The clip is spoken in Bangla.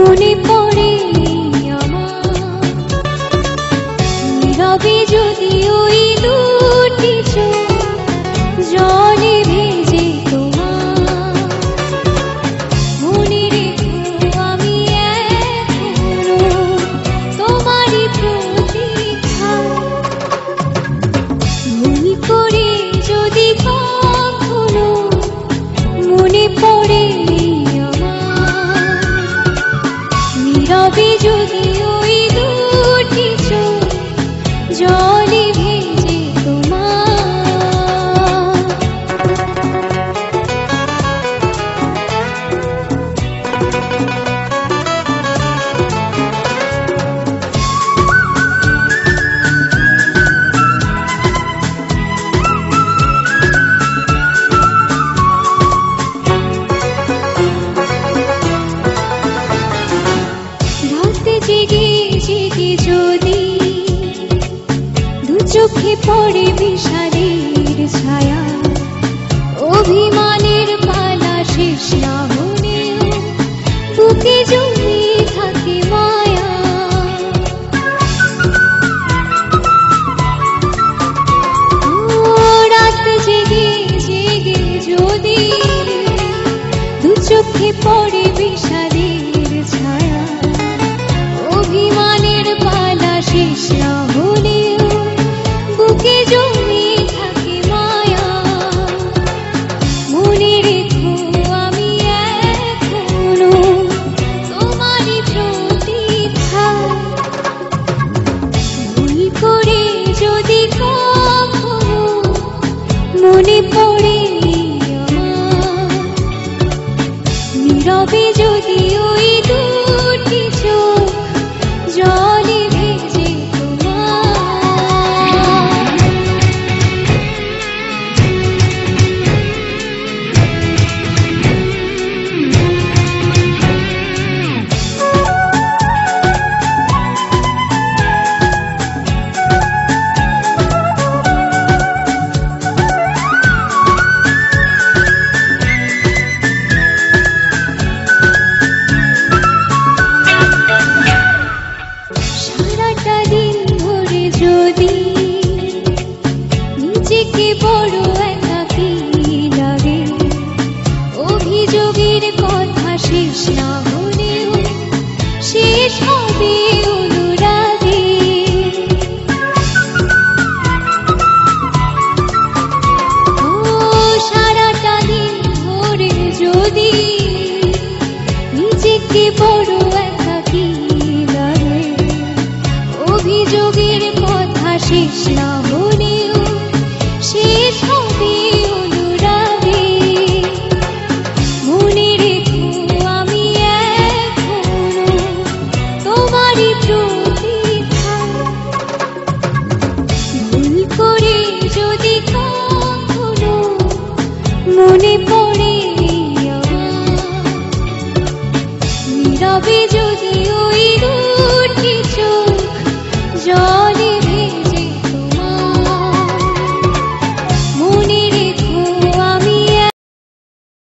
মনে পড়ে আমার নীরবে যদি ওই দুটি চোখ জলে ভেজে তোমার মনে রেখো আমি এখনো তোমারই প্রতীক্ষা ভুল করে যদি কখনো মনে পড়ে নীরবে যদি ওই দুটি চোখ জলে ভেজে জেগে জেগে যদি দু চোখে পড়ে বিষাদের ছায়া অভিমানের পালা শেষ না হলেও বুকে জমে থাকে মায়া রাত জেগে জেগে যদি দু চোখে পড়ে বিষাদের ছায়া অভিমানের পালা শেষ না হলেও বুকে জমে থাকে মায়া মনে রেখো আমি এখনো তোমারই প্রতীক্ষা ভুল করে যদি কখনো মনে পড়ে আমার নীরবে যদি ওই দুটি চোখ জলে ভেজে সারাটা দিন ধরে যদি নিজেকে বড় একাকী লাগে অভিযোগের কথা শেষ না হলেও শেষ হবে অনুরাগে সারাটা দিন ধরে যদি নিজেকে বড় একাকী লাগে অভিযোগের কথা শেষ না হলেও